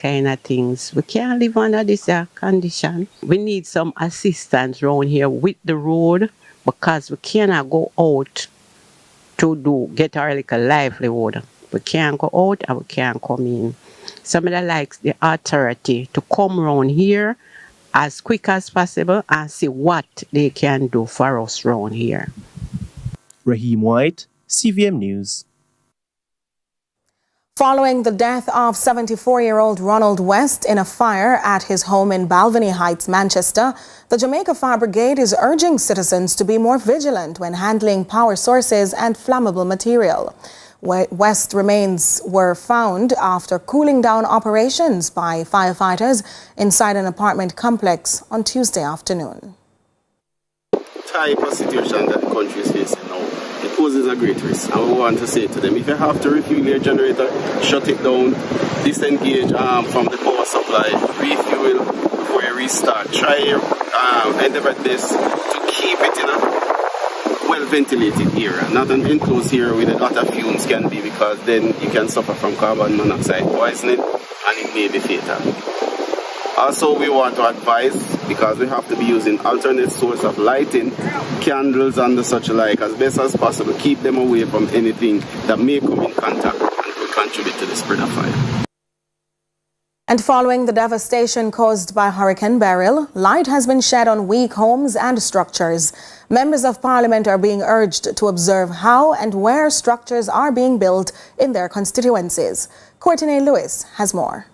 kind of things. We can't live under this condition. We need some assistance around here with the road because we cannot go out to get our little livelihood. We can't go out and we can't come in. Somebody likes the authority to come around here as quick as possible and see what they can do for us around here. Raheem White, CVM News. Following the death of 74-year-old Ronald West in a fire at his home in Balvenie Heights, Manchester, the Jamaica Fire Brigade is urging citizens to be more vigilant when handling power sources and flammable material. West remains were found after cooling down operations by firefighters inside an apartment complex on Tuesday afternoon. Type of situation that the country is facing now, it poses a great risk, and we want to say to them, if you have to refuel your generator, shut it down, disengage from the power supply, refuel before you restart. Try endeavor this to keep it in a well-ventilated area, not an enclosed area where the lot of fumes can be, because then you can suffer from carbon monoxide poisoning and it may be fatal. Also, we want to advise, because we have to be using alternate source of lighting, candles and the such like, as best as possible, keep them away from anything that may come in contact and will contribute to the spread of fire. And following the devastation caused by Hurricane Beryl, light has been shed on weak homes and structures. Members of Parliament are being urged to observe how and where structures are being built in their constituencies. Courtney Lewis has more.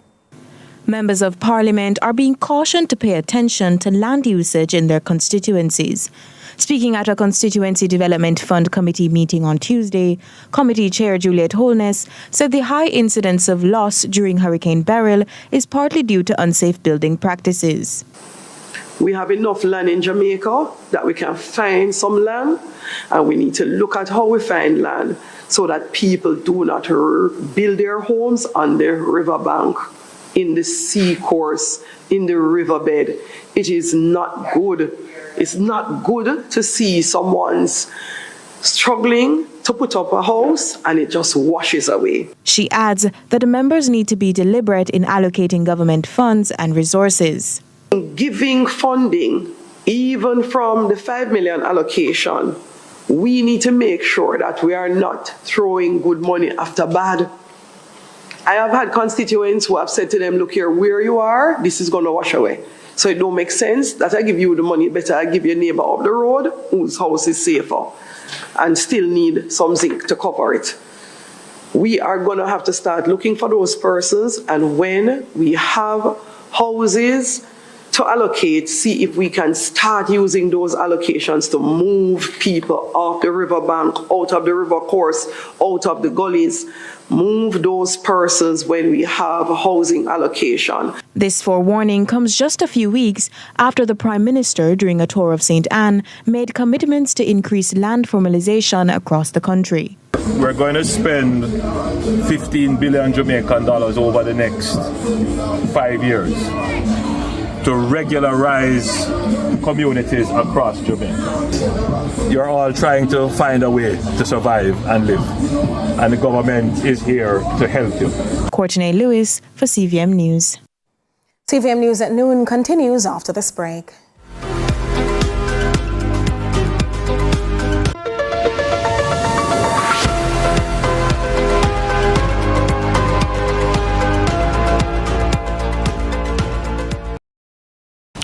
Members of Parliament are being cautioned to pay attention to land usage in their constituencies. Speaking at a Constituency Development Fund Committee meeting on Tuesday, Committee Chair Juliet Holness said the high incidence of loss during Hurricane Beryl is partly due to unsafe building practices. We have enough land in Jamaica that we can find some land, and we need to look at how we find land so that people do not build their homes on the riverbank, in the sea course, in the riverbed. It is not good. It's not good to see someone's struggling to put up a house and it just washes away. She adds that the members need to be deliberate in allocating government funds and resources. Giving funding, even from the 5 million allocation, we need to make sure that we are not throwing good money after bad. I have had constituents who have said to them, look here, where you are, this is going to wash away. So it don't make sense that I give you the money, better I give your neighbor up the road whose house is safer and still need some zinc to cover it. We are going to have to start looking for those persons, and when we have houses to allocate, see if we can start using those allocations to move people off the riverbank, out of the river course, out of the gullies. Move those persons when we have housing allocation. This forewarning comes just a few weeks after the Prime Minister, during a tour of St. Anne, made commitments to increase land formalization across the country. We're going to spend 15 billion Jamaican dollars over the next 5 years to regularize communities across Jamaica. You're all trying to find a way to survive and live, and the government is here to help you. Courtney Lewis for CVM News. CVM News at noon continues after this break.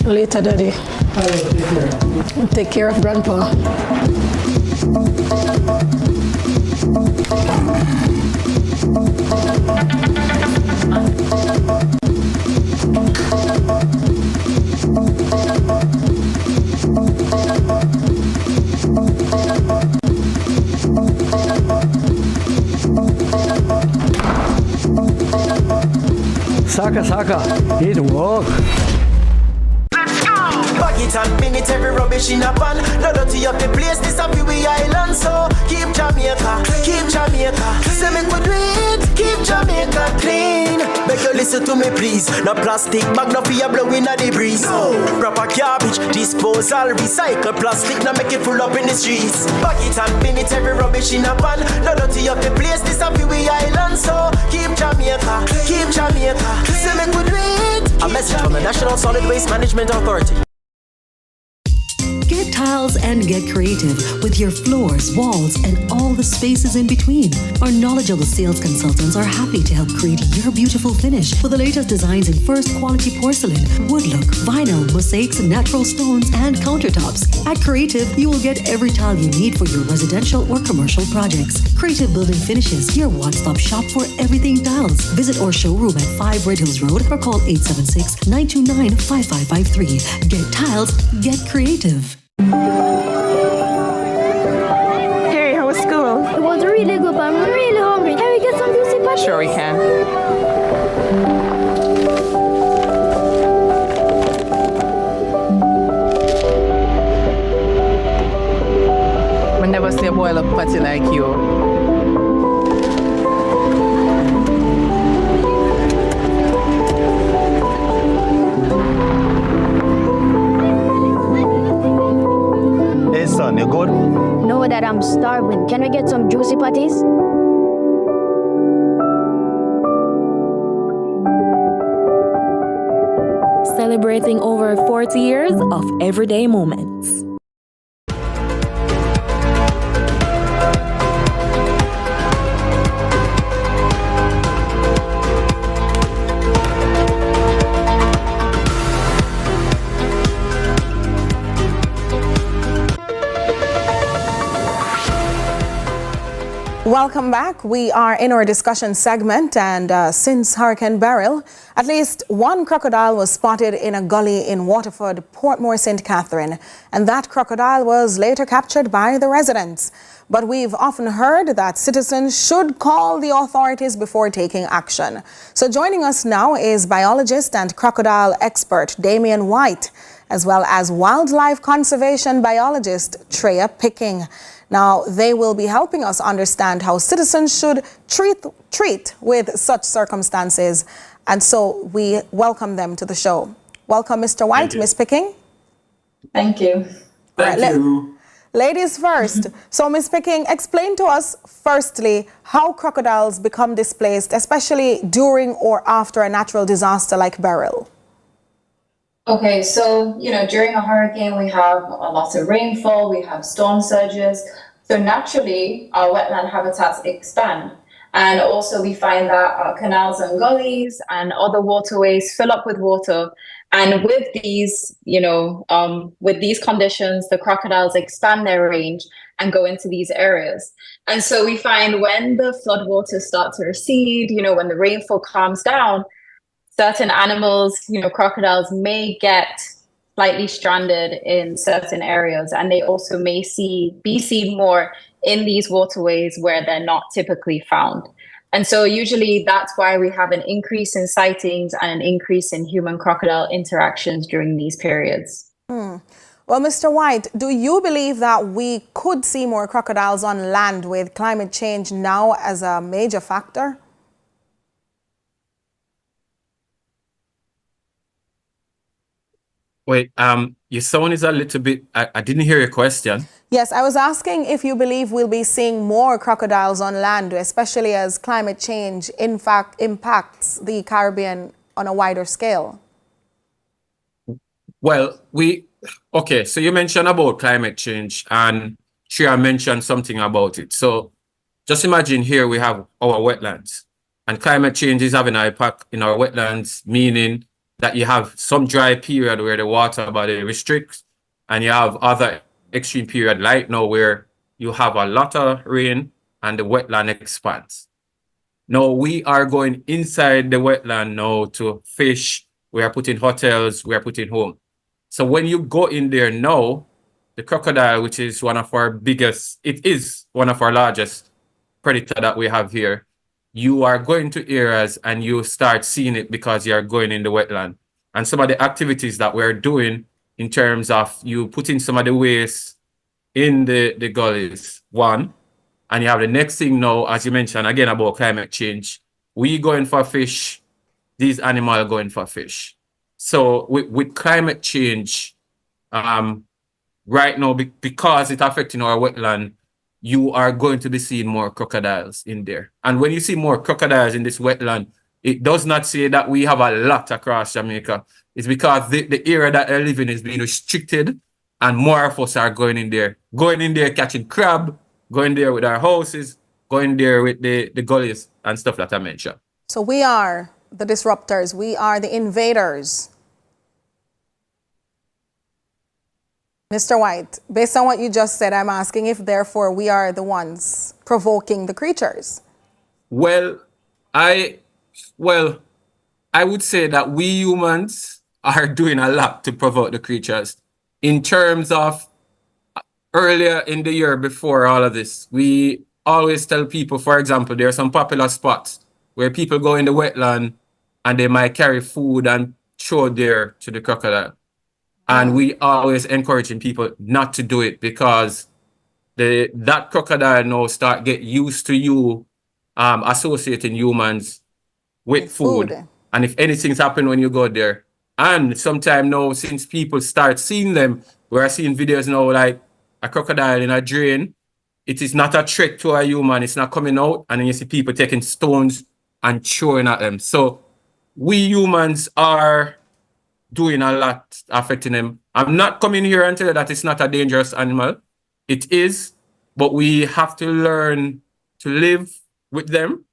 Later, Daddy. Take care of Grandpa. Saka, it work. Bag it and pin it, every rubbish in a pan. No dirty up the place, this a we island. So keep Jamaica, keep Jamaica. Say me we do it, keep Jamaica clean. Make you listen to me please. No plastic bag, no fear blowing at the breeze. No proper garbage, disposal, recycle plastic. Now make it full up in the streets. Bag it and pin it, every rubbish in a pan. No dirty up the place, this a we island. So keep Jamaica, keep Jamaica. Say me we do it. A message from the National Solid Waste Management Authority. Get tiles and get creative with your floors, walls, and all the spaces in between. Our knowledgeable sales consultants are happy to help create your beautiful finish with the latest designs in first quality porcelain, wood look, vinyl, mosaics, natural stones, and countertops. At Creative, you will get every tile you need for your residential or commercial projects. Creative Building Finishes, your one-stop shop for everything tiles. Visit our showroom at 5 Red Hills Road or call 876-929-5553. Get tiles, get creative. Harry, how was school? It was really good, but I'm really hungry. Can we get some juicy patties? Sure we can. I never see a boil up patty like you. Hey son, you good? No, that I'm starving. Can we get some juicy patties? Celebrating over 40 years of everyday moments. Welcome back. We are in our discussion segment, and since Hurricane Beryl, at least one crocodile was spotted in a gully in Waterford, Portmore, St. Catherine, and that crocodile was later captured by the residents. But we've often heard that citizens should call the authorities before taking action. So joining us now is biologist and crocodile expert Damien White, as well as wildlife conservation biologist Treya Picking. Now, they will be helping us understand how citizens should treat with such circumstances. And so we welcome them to the show. Welcome, Mr. White, Ms. Picking. Thank you. Thank you. Ladies first. So, Ms. Picking, explain to us, firstly, how crocodiles become displaced, especially during or after a natural disaster like Beryl. Okay, so, during a hurricane, we have a lot of rainfall, we have storm surges. So naturally, our wetland habitats expand. And also we find that our canals and gullies and other waterways fill up with water. And with these, with these conditions, the crocodiles expand their range and go into these areas. And so we find when the floodwaters start to recede, when the rainfall calms down, certain animals, crocodiles may get slightly stranded in certain areas, and they also may be seen more in these waterways where they're not typically found. And so usually that's why we have an increase in sightings and an increase in human-crocodile interactions during these periods. Well, Mr. White, do you believe that we could see more crocodiles on land with climate change now as a major factor? Wait, your sound is a little bit, I didn't hear your question. Yes, I was asking if you believe we'll be seeing more crocodiles on land, especially as climate change, in fact, impacts the Caribbean on a wider scale. Well, okay, so you mentioned about climate change, and Shreya mentioned something about it. So just imagine here we have our wetlands, and climate change is having an impact in our wetlands, meaning that you have some dry period where the water body restricts, and you have other extreme period like now where you have a lot of rain and the wetland expands. Now we are going inside the wetland now to fish. We are putting hotels, we are putting home. So when you go in there now, the crocodile, which is one of our biggest, it is one of our largest predator that we have here, you are going to areas and you start seeing it because you are going in the wetland. And some of the activities that we're doing in terms of you putting some of the waste in the gullies, one. And you have the next thing now, as you mentioned again about climate change. We going for fish, these animals going for fish. So with climate change, right now, because it's affecting our wetland, you are going to be seeing more crocodiles in there. And when you see more crocodiles in this wetland, it does not say that we have a lot across Jamaica. It's because the area that they're living is being restricted, and more of us are going in there catching crab, going there with our houses, going there with the gullies and stuff that I mentioned. So we are the disruptors. We are the invaders. Mr. White, based on what you just said, I'm asking if therefore we are the ones provoking the creatures. Well, I would say that we humans are doing a lot to provoke the creatures. In terms of earlier in the year before all of this, we always tell people, for example, there are some popular spots where people go in the wetland and they might carry food and throw there to the crocodile. And we always encouraging people not to do it because that crocodile now start get used to you associating humans with food. And if anything's happened when you go there, and sometime now since people start seeing them, we're seeing videos now like a crocodile in a drain. It is not a threat to a human. It's not coming out, and then you see people taking stones and throwing at them. So we humans are doing a lot affecting them. I'm not coming here and tell you that it's not a dangerous animal. It is, but we have to learn to live with them.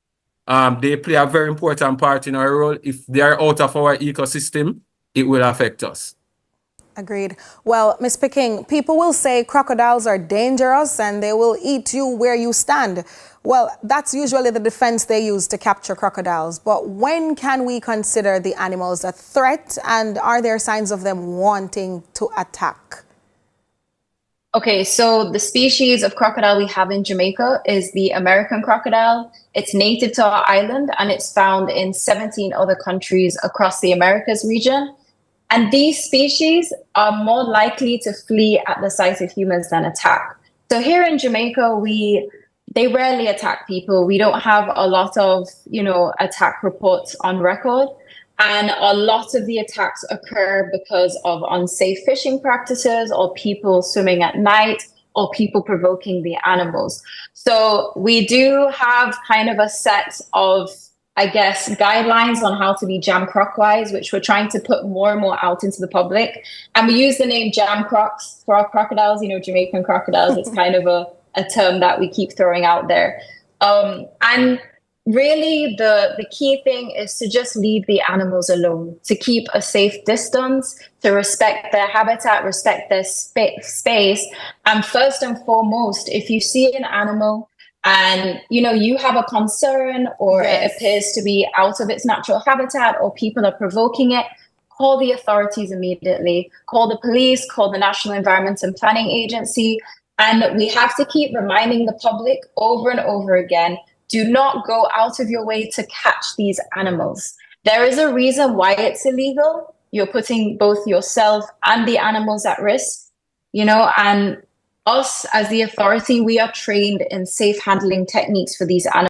They play a very important part in our role. If they are out of our ecosystem, it will affect us. Agreed. Well, Ms. Peking, people will say crocodiles are dangerous and they will eat you where you stand. Well, that's usually the defense they use to capture crocodiles. But when can we consider the animals a threat, and are there signs of them wanting to attack? Okay, so the species of crocodile we have in Jamaica is the American crocodile. It's native to our island and it's found in 17 other countries across the Americas region. And these species are more likely to flee at the sight of humans than attack. So here in Jamaica, they rarely attack people. We don't have a lot of, attack reports on record. And a lot of the attacks occur because of unsafe fishing practices or people swimming at night or people provoking the animals. So we do have kind of a set of, guidelines on how to be jam croc-wise, which we're trying to put more and more out into the public. And we use the name jam crocs for our crocodiles, Jamaican crocodiles. It's kind of a term that we keep throwing out there. And really, the key thing is to just leave the animals alone, to keep a safe distance, to respect their habitat, respect their space. And first and foremost, if you see an animal and you have a concern or it appears to be out of its natural habitat or people are provoking it, call the authorities immediately. Call the police, call the National Environment and Planning Agency. And we have to keep reminding the public over and over again, do not go out of your way to catch these animals. There is a reason why it's illegal. You're putting both yourself and the animals at risk, and us as the authority, we are trained in safe handling techniques for these animals.